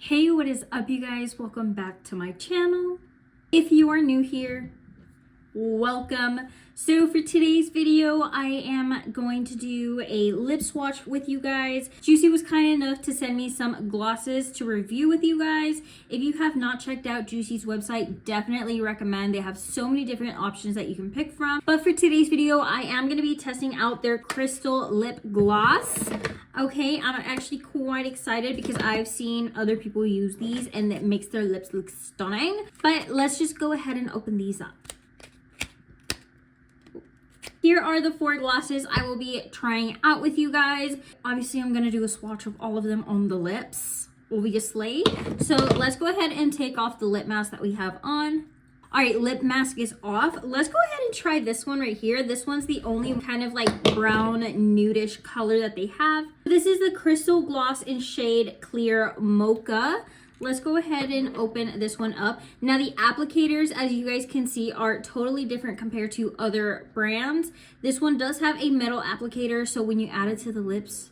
Hey, what is up, you guys? Welcome back to my channel. If you are new here, welcome. So for today's video, I am going to do a lip swatch with you guys. JOOCYEE was kind enough to send me some glosses to review with you guys. If you have not checked out JOOCYEE's website, definitely recommend. They have so many different options that you can pick from. But for today's video, I am going to be testing out their Crystal Lip Gloss. Okay, I'm actually quite excited because I've seen other people use these and it makes their lips look stunning. But let's just go ahead and open these up. Here are the 4 glosses I will be trying out with you guys. Obviously, I'm going to do a swatch of all of them on the lips. Obviously. So let's go ahead and take off the lip mask that we have on. All right, lip mask is off. Let's go ahead and try this one right here. This one's the only kind of like brown nudish color that they have. This is the Crystal Gloss in shade Clear Mocha. Let's go ahead and open this one up. Now the applicators, as you guys can see, are totally different compared to other brands. This one does have a metal applicator, so when you add it to the lips,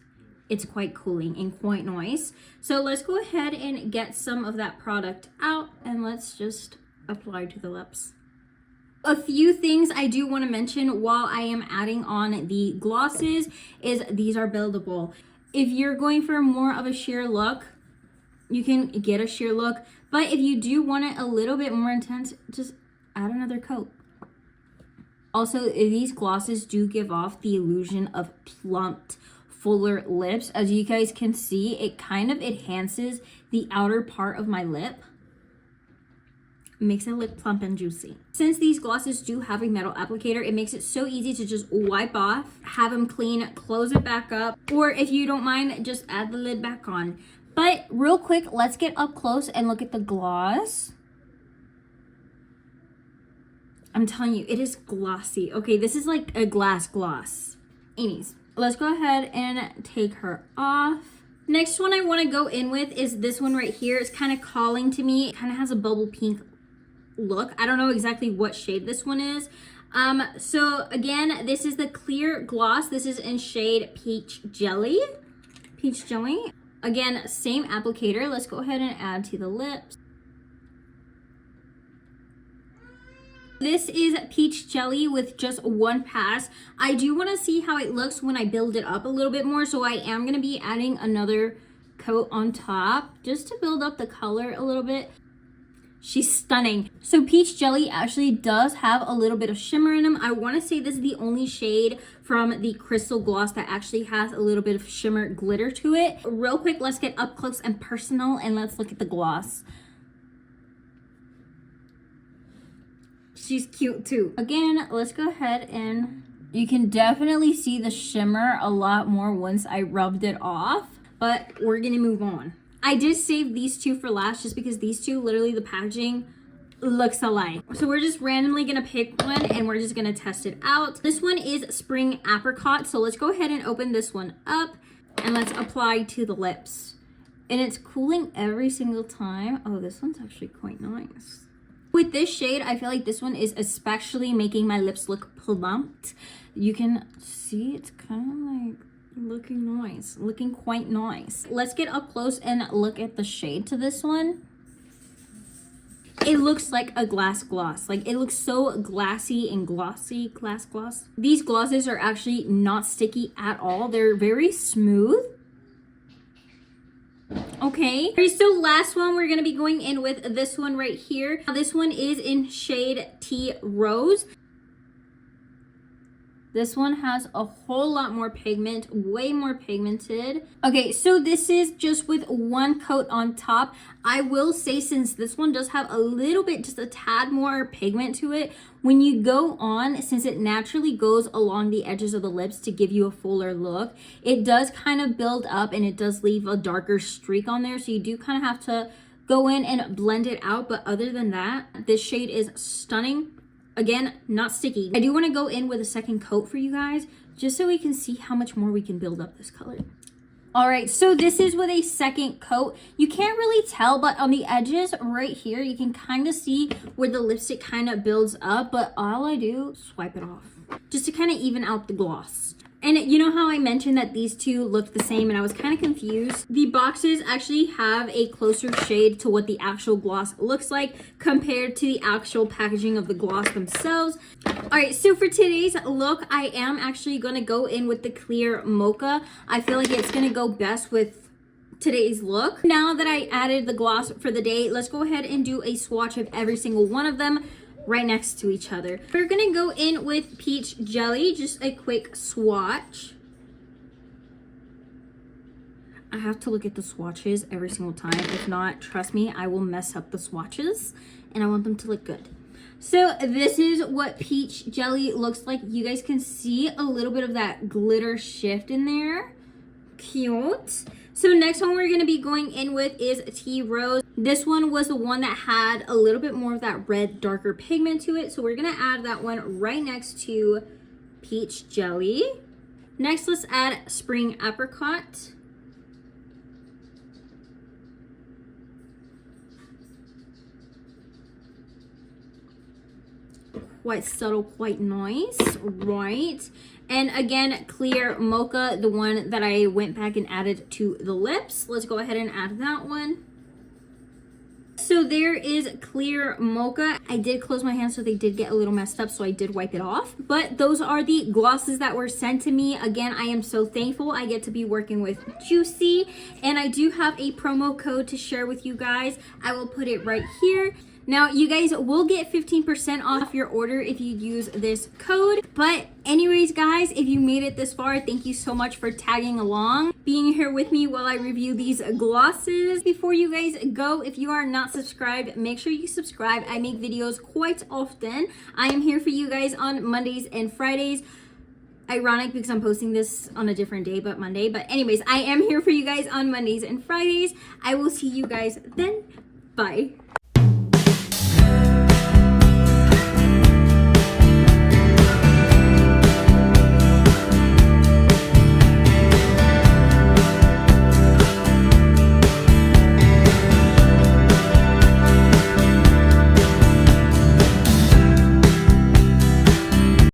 it's quite cooling and quite nice. So let's go ahead and get some of that product out and let's just apply to the lips. A few things I do want to mention while I am adding on the glosses is these are buildable. If you're going for more of a sheer look, you can get a sheer look, but if you do want it a little bit more intense, just add another coat. Also, these glosses do give off the illusion of plumped, fuller lips. As you guys can see, it kind of enhances the outer part of my lip. Makes it look plump and juicy. Since these glosses do have a metal applicator, it makes it so easy to just wipe off, have them clean, close it back up, or if you don't mind, just add the lid back on. But real quick, let's get up close and look at the gloss. I'm telling you, it is glossy. Okay, this is like a glass gloss. Anyways, let's go ahead and take her off. Next one I want to go in with is this one right here. It's kind of calling to me. It kind of has a bubble pink look. I don't know exactly what shade this one is. So again, this is the clear gloss. This is in shade Peach Jelly. Peach Jelly. Again, same applicator. Let's go ahead and add to the lips. This is Peach Jelly with just one pass. I do want to see how it looks when I build it up a little bit more, so I am going to be adding another coat on top just to build up the color a little bit. She's stunning. So Peach Jelly actually does have a little bit of shimmer in them. I want to say this is the only shade from the Crystal Gloss that actually has a little bit of shimmer glitter to it. Real quick, let's get up close and personal and let's look at the gloss. She's cute too. Again, let's go ahead and you can definitely see the shimmer a lot more once I rubbed it off, but we're gonna move on. I did save these two for last just because these two, literally the packaging looks alike. So we're just randomly gonna pick one and we're just gonna test it out. This one is Spring Apricot. So let's go ahead and open this one up and let's apply to the lips. And it's cooling every single time. Oh, this one's actually quite nice. With this shade, I feel like this one is especially making my lips look plumped. You can see it's kind of like looking nice, looking quite nice. Let's get up close and look at the shade to this one. It looks like a glass gloss. Like it looks so glassy and glossy. Glass gloss. These glosses are actually not sticky at all. They're very smooth. Okay, so last one we're gonna be going in with this one right here. Now this one is in shade Tea Rose. This one has a whole lot more pigment, way more pigmented. Okay, so this is just with one coat on top. I will say, since this one does have a little bit, just a tad more pigment to it, when you go on, since it naturally goes along the edges of the lips to give you a fuller look, it does kind of build up and it does leave a darker streak on there. So you do kind of have to go in and blend it out. But other than that, this shade is stunning. Again, not sticky. I do want to go in with a second coat for you guys, just so we can see how much more we can build up this color. All right, so this is with a second coat. You can't really tell, but on the edges right here, you can kind of see where the lipstick kind of builds up, but all I do is swipe it off just to kind of even out the gloss. And you know how I mentioned that these two looked the same and I was kind of confused? The boxes actually have a closer shade to what the actual gloss looks like compared to the actual packaging of the gloss themselves. All right, so for today's look, I am actually going to go in with the clear mocha. I feel like it's going to go best with today's look. Now that I added the gloss for the day, let's go ahead and do a swatch of every single one of them right next to each other. We're gonna go in with Peach Jelly, just a quick swatch. I have to look at the swatches every single time. If not, trust me, I will mess up the swatches and I want them to look good. So this is what Peach Jelly looks like. You guys can see a little bit of that glitter shift in there. Cute. So next one we're going to be going in with is Tea Rose. This one was the one that had a little bit more of that red, darker pigment to it. So we're going to add that one right next to Peach Jelly. Next, let's add Spring Apricot. Quite subtle, quite nice, right? And again, Clear Mocha, the one that I went back and added to the lips. Let's go ahead and add that one. So there is Clear Mocha. I did close my hands so they did get a little messed up, so I did wipe it off. But those are the glosses that were sent to me. Again, I am so thankful I get to be working with JOOCYEE, and I do have a promo code to share with you guys. I will put it right here. Now, you guys will get 15% off your order if you use this code. But anyways, guys, if you made it this far, thank you so much for tagging along, being here with me while I review these glosses. Before you guys go, if you are not subscribed, make sure you subscribe. I make videos quite often. I am here for you guys on Mondays and Fridays. Ironic because I'm posting this on a different day but Monday. But anyways, I am here for you guys on Mondays and Fridays. I will see you guys then. Bye.